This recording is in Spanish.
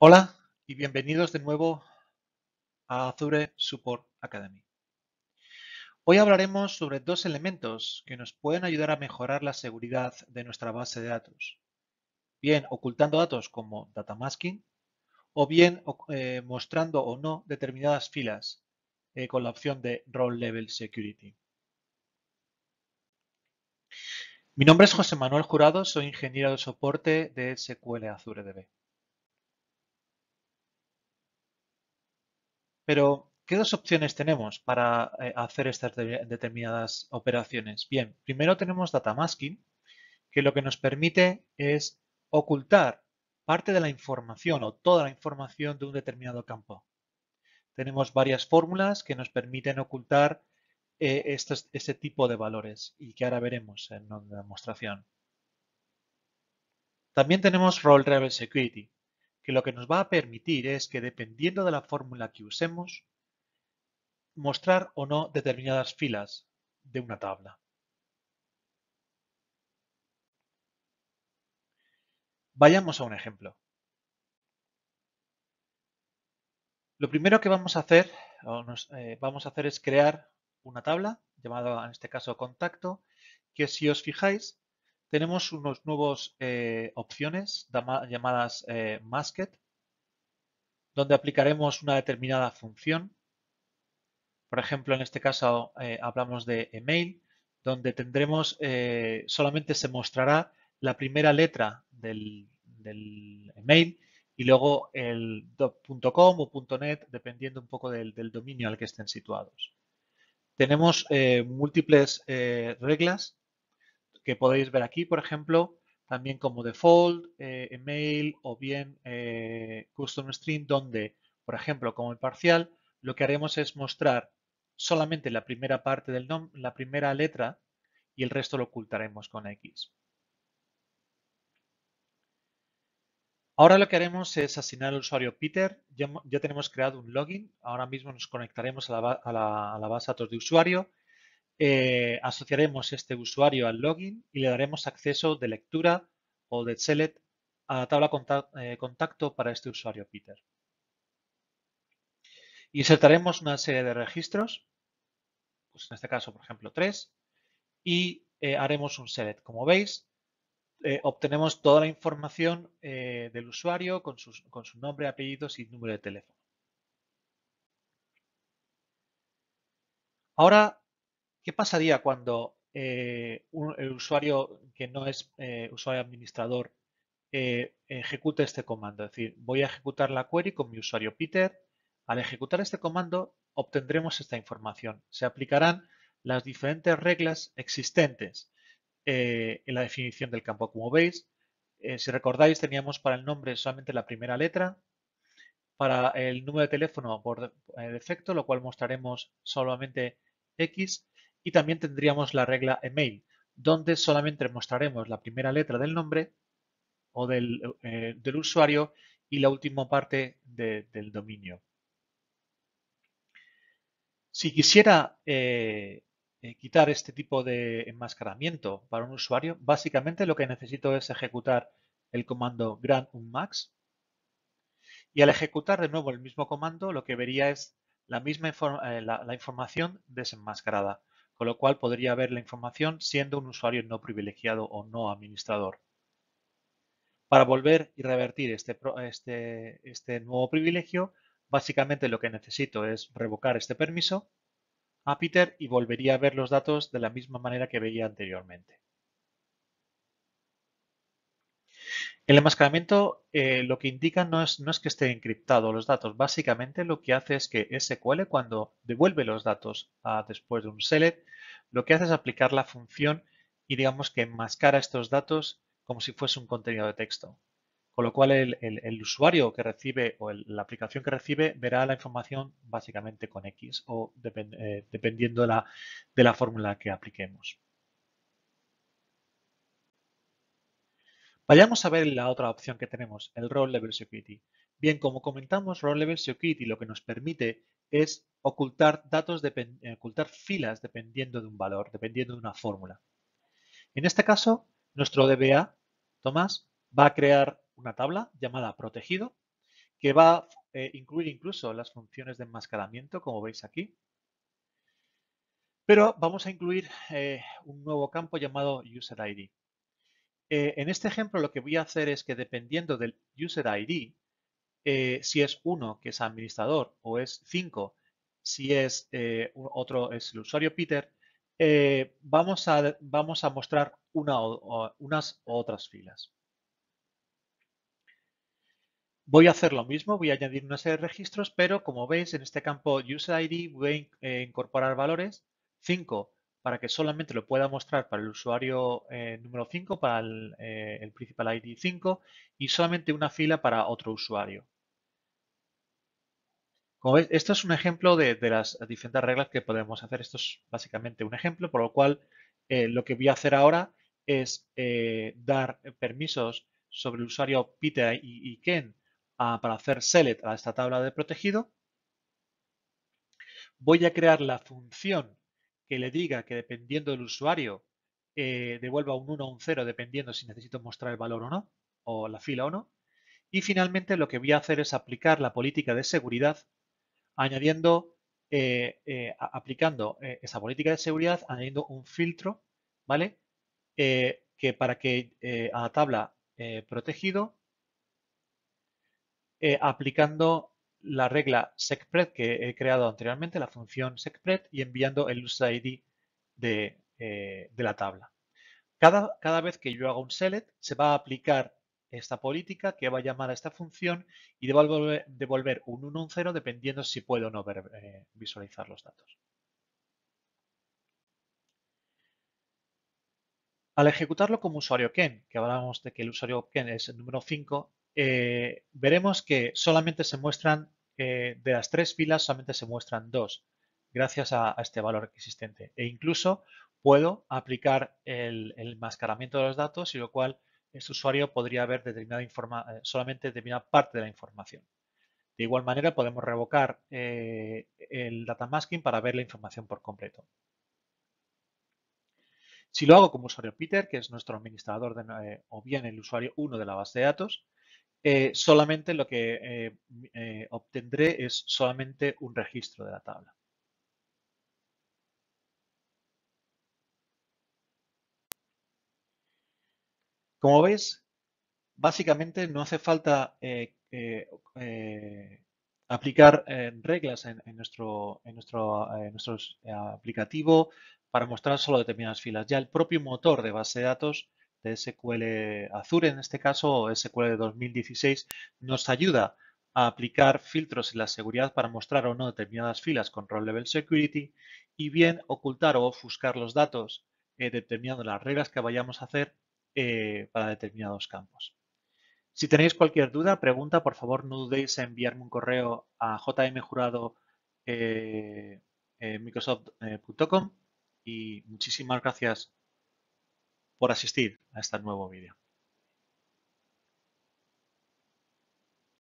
Hola y bienvenidos de nuevo a Azure Support Academy. Hoy hablaremos sobre dos elementos que nos pueden ayudar a mejorar la seguridad de nuestra base de datos. Bien ocultando datos como data masking o bien mostrando o no determinadas filas con la opción de Role Level Security. Mi nombre es José Manuel Jurado, soy ingeniero de soporte de SQL Azure DB. Pero, ¿qué dos opciones tenemos para hacer estas determinadas operaciones? Bien, primero tenemos data masking, que lo que nos permite es ocultar parte de la información o toda la información de un determinado campo. Tenemos varias fórmulas que nos permiten ocultar este tipo de valores y que ahora veremos en la demostración. También tenemos Role Level Security, que lo que nos va a permitir es que dependiendo de la fórmula que usemos, mostrar o no determinadas filas de una tabla. Vayamos a un ejemplo. Lo primero que vamos a hacer, es crear una tabla llamada en este caso contacto, que si os fijáis tenemos unos nuevos opciones llamadas masked, donde aplicaremos una determinada función. Por ejemplo, en este caso hablamos de email, donde tendremos, solamente se mostrará la primera letra del email y luego el .com o .net, dependiendo un poco del dominio al que estén situados. Tenemos múltiples reglas que podéis ver aquí, por ejemplo, también como default, email o bien custom string, donde, por ejemplo, como el parcial, lo que haremos es mostrar solamente la primera parte del nombre, la primera letra, y el resto lo ocultaremos con X. Ahora lo que haremos es asignar al usuario Peter. Ya tenemos creado un login. Ahora mismo nos conectaremos a la base de datos de usuario. Asociaremos este usuario al login y le daremos acceso de lectura o de select a la tabla contacto para este usuario Peter. Insertaremos una serie de registros, pues en este caso, por ejemplo, 3, y haremos un select. Como veis, obtenemos toda la información del usuario con su nombre, apellidos y número de teléfono. Ahora, ¿qué pasaría cuando el usuario que no es usuario administrador ejecute este comando? Es decir, voy a ejecutar la query con mi usuario Peter. Al ejecutar este comando obtendremos esta información. Se aplicarán las diferentes reglas existentes en la definición del campo. Como veis, si recordáis, teníamos para el nombre solamente la primera letra, para el número de teléfono por defecto, lo cual mostraremos solamente X, y también tendríamos la regla email, donde solamente mostraremos la primera letra del nombre o del usuario y la última parte del dominio. Si quisiera quitar este tipo de enmascaramiento para un usuario, básicamente lo que necesito es ejecutar el comando grant unmask. Y al ejecutar de nuevo el mismo comando, lo que vería es la misma la información desenmascarada, con lo cual podría ver la información siendo un usuario no privilegiado o no administrador. Para volver y revertir este nuevo privilegio, básicamente lo que necesito es revocar este permiso a Peter y volvería a ver los datos de la misma manera que veía anteriormente. El enmascaramiento lo que indica no es que esté encriptado los datos. Básicamente lo que hace es que SQL, cuando devuelve los datos después de un select, lo que hace es aplicar la función y digamos que enmascara estos datos como si fuese un contenido de texto. Con lo cual el usuario que recibe o la aplicación que recibe verá la información básicamente con X o dependiendo de la fórmula que apliquemos. Vayamos a ver la otra opción que tenemos, el Role Level Security. Bien, como comentamos, Role Level Security lo que nos permite es ocultar ocultar filas dependiendo de un valor, dependiendo de una fórmula. En este caso, nuestro DBA, Tomás, va a crear una tabla llamada protegido, que va a incluir incluso las funciones de enmascaramiento, como veis aquí. Pero vamos a incluir un nuevo campo llamado User ID. En este ejemplo lo que voy a hacer es que dependiendo del User ID, si es 1 que es administrador o es 5 si es otro es el usuario Peter, vamos a mostrar unas u otras filas. Voy a hacer lo mismo, voy a añadir una serie de registros, pero como veis en este campo User ID voy a incorporar valores 5 para que solamente lo pueda mostrar para el usuario número 5, para el principal ID 5 y solamente una fila para otro usuario. Como veis, esto es un ejemplo de las diferentes reglas que podemos hacer. Esto es básicamente un ejemplo, por lo cual lo que voy a hacer ahora es dar permisos sobre el usuario Peter y Ken para hacer select a esta tabla de protegido. Voy a crear la función que le diga que dependiendo del usuario devuelva un 1 o un 0 dependiendo si necesito mostrar el valor o no, o la fila o no. Y finalmente lo que voy a hacer es aplicar la política de seguridad añadiendo, aplicando esa política de seguridad, añadiendo un filtro, ¿vale? Que para que a la tabla protegido, aplicando la regla secpred que he creado anteriormente, la función secpred, y enviando el user ID de la tabla. Cada vez que yo haga un select, se va a aplicar esta política que va a llamar a esta función y devolver un 1 o un 0 dependiendo si puedo o no visualizar los datos. Al ejecutarlo como usuario Ken, que hablábamos de que el usuario Ken es el número 5, veremos que solamente se muestran, de las 3 filas, solamente se muestran 2, gracias a este valor existente. E incluso puedo aplicar el enmascaramiento de los datos y lo cual este usuario podría ver solamente determinada parte de la información. De igual manera podemos revocar el data masking para ver la información por completo. Si lo hago como usuario Peter, que es nuestro administrador o bien el usuario 1 de la base de datos, solamente lo que obtendré es solamente un registro de la tabla. Como veis, básicamente no hace falta aplicar reglas en nuestro aplicativo para mostrar solo determinadas filas. Ya el propio motor de base de datos de SQL Azure, en este caso, o SQL de 2016, nos ayuda a aplicar filtros en la seguridad para mostrar o no determinadas filas con Role Level Security y bien ocultar o ofuscar los datos determinando las reglas que vayamos a hacer para determinados campos. Si tenéis cualquier duda, pregunta, por favor no dudéis en enviarme un correo a jmjurado@microsoft.com y muchísimas gracias por asistir a este nuevo vídeo.